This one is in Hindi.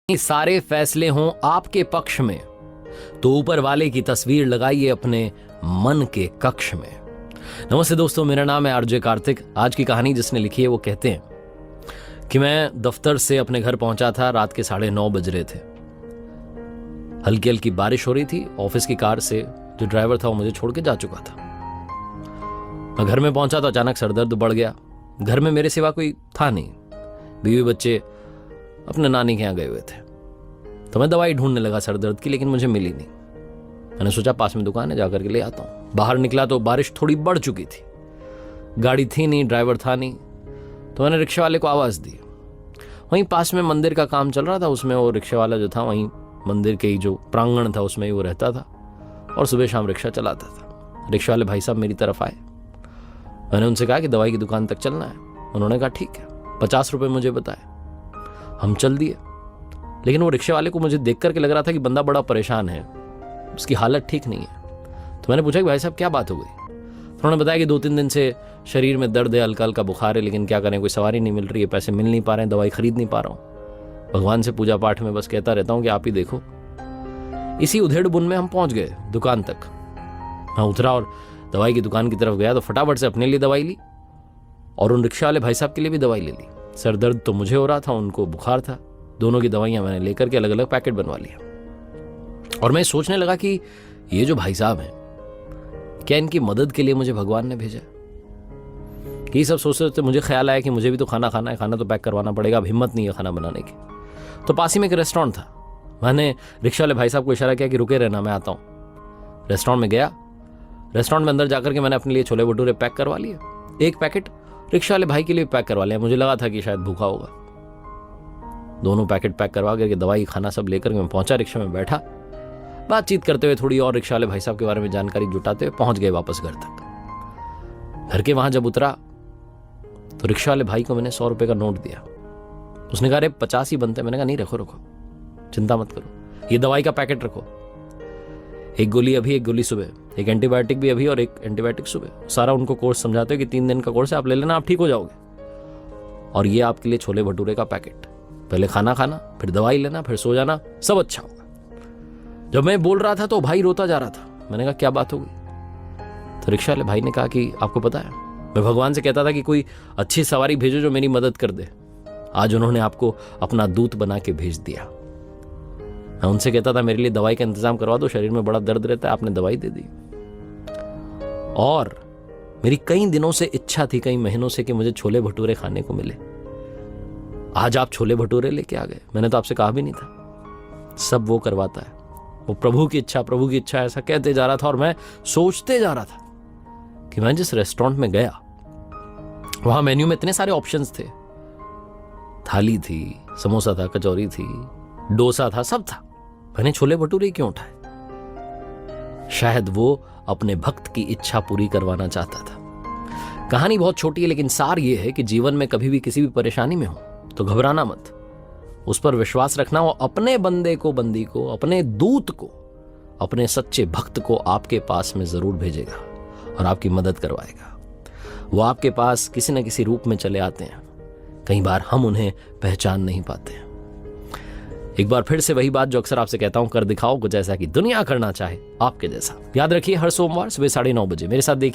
सारे फैसले हों आपके पक्ष में तो ऊपर वाले की तस्वीर लगाइए अपने मन के कक्ष में। नमस्ते दोस्तों, मेरा नाम है आरजे कार्तिक। आज की कहानी जिसने लिखी है वो कहते हैं कि मैं दफ्तर से अपने घर पहुंचा था। रात के 9:30 बज रहे थे। हल्की हल्की बारिश हो रही थी। ऑफिस की कार से जो ड्राइवर था वो मुझे छोड़ के जा चुका था। मैं घर में पहुंचा तो अचानक सरदर्द बढ़ गया। घर में मेरे सिवा कोई था नहीं। बीवी बच्चे अपने नानी के यहाँ गए हुए थे। तो मैं दवाई ढूंढने लगा सर दर्द की, लेकिन मुझे मिली नहीं। मैंने सोचा पास में दुकान है, जाकर के ले आता हूँ। बाहर निकला तो बारिश थोड़ी बढ़ चुकी थी। गाड़ी थी नहीं, ड्राइवर था नहीं। तो मैंने रिक्शा वाले को आवाज़ दी। वहीं पास में मंदिर का काम चल रहा था, उसमें वो रिक्शा वाला जो था वहीं मंदिर के ही जो प्रांगण था उसमें ही वो रहता था और सुबह शाम रिक्शा चलाता था। रिक्शा वाले भाई साहब मेरी तरफ आए। मैंने उनसे कहा कि दवाई की दुकान तक चलना है। उन्होंने कहा ठीक है। 50 रुपये मुझे बताए। हम चल दिए। लेकिन वो रिक्शे वाले को मुझे देख करके लग रहा था कि बंदा बड़ा परेशान है, उसकी हालत ठीक नहीं है। तो मैंने पूछा कि भाई साहब क्या बात हो गई। तो उन्होंने बताया कि 2-3 दिन से शरीर में दर्द है, हल्का हल्का बुखार है, लेकिन क्या करें, कोई सवारी नहीं मिल रही है, पैसे मिल नहीं पा रहे हैं, दवाई खरीद नहीं पा रहा हूँ। भगवान से पूजा पाठ में बस कहता रहता हूँ कि आप ही देखो। इसी उधेड़ बुन में हम पहुंच गए दुकान तक। मैं उतरा और दवाई की दुकान की तरफ गया तो फटाफट से अपने लिए दवाई ली और उन रिक्शा वाले भाई साहब के लिए भी दवाई ले ली। सर दर्द तो मुझे हो रहा था, उनको बुखार था। दोनों की दवाइयां मैंने लेकर के अलग अलग पैकेट बनवा लिया। और मैं सोचने लगा कि ये जो भाई साहब हैं, क्या इनकी मदद के लिए मुझे भगवान ने भेजा? कि ये सब सोचते सोचते मुझे ख्याल आया कि मुझे भी तो खाना खाना है, खाना तो पैक करवाना पड़ेगा। अब हिम्मत नहीं है खाना बनाने की। तो पास ही में एक रेस्टोरेंट था। मैंने रिक्शा वाले भाई साहब को इशारा किया कि रुके रहना, मैं आता हूँ। रेस्टोरेंट में गया। रेस्टोरेंट में अंदर जाकर के मैंने अपने लिए छोले भटूरे पैक करवा लिए। एक पैकेट रिक्शा वाले भाई के लिए पैक करवा लिया। मुझे लगा था कि शायद भूखा होगा। दोनों पैकेट पैक करवा करके दवाई खाना सब लेकर मैं पहुंचा। रिक्शा में बैठा, बातचीत करते हुए थोड़ी और रिक्शा वाले भाई साहब के बारे में जानकारी जुटाते हुए पहुंच गए वापस घर तक। घर के वहां जब उतरा तो रिक्शा वाले भाई को मैंने 100 रुपए का नोट दिया। उसने कहा अरे 50 ही बनते। मैंने कहा नहीं, रखो रखो, चिंता मत करो, ये दवाई का पैकेट रखो। एक गोली अभी, एक गोली सुबह, एक एंटीबायोटिक भी अभी और एक एंटीबायोटिक सुबह। सारा उनको कोर्स समझाते हो कि 3 दिन का कोर्स है, आप ले लेना, आप ठीक हो जाओगे। और ये आपके लिए छोले भटूरे का पैकेट। पहले खाना खाना, फिर दवाई लेना, फिर सो जाना, सब अच्छा होगा। जब मैं बोल रहा था तो भाई रोता जा रहा था। मैंने कहा क्या बात हो गई? तो रिक्शा वाले भाई ने कहा कि आपको पता है, मैं भगवान से कहता था कि कोई अच्छी सवारी भेजो जो मेरी मदद कर दे। आज उन्होंने आपको अपना दूत बना के भेज दिया। मैं उनसे कहता था मेरे लिए दवाई का इंतजाम करवा दो, शरीर में बड़ा दर्द रहता है, आपने दवाई दे दी। और मेरी कई दिनों से इच्छा थी, कई महीनों से, कि मुझे छोले भटूरे खाने को मिले। आज आप छोले भटूरे लेके आ गए। मैंने तो आपसे कहा भी नहीं था। सब वो करवाता है, वो प्रभु की इच्छा, प्रभु की इच्छा, ऐसा कहते जा रहा था। और मैं सोचते जा रहा था कि मैं जिस रेस्टोरेंट में गया वहां मेन्यू में इतने सारे ऑप्शंस थे। थाली थी, समोसा था, कचौरी थी, डोसा था, सब था। मैंने छोले भटूरे क्यों उठाए? शायद वो अपने भक्त की इच्छा पूरी करवाना चाहता था। कहानी बहुत छोटी है, लेकिन सार ये है कि जीवन में कभी भी किसी भी परेशानी में हो तो घबराना मत, उस पर विश्वास रखना। वो अपने बंदे को, बंदी को, अपने दूत को, अपने सच्चे भक्त को आपके पास में जरूर भेजेगा और आपकी मदद करवाएगा। वो आपके पास किसी न किसी रूप में चले आते हैं। कई बार हम उन्हें पहचान नहीं पाते हैं। एक बार फिर से वही बात जो अक्सर आपसे कहता हूं, कर दिखाओ कुछ ऐसा कि दुनिया करना चाहे आपके जैसा। याद रखिए, हर सोमवार सुबह 9:30 बजे मेरे साथ देखिए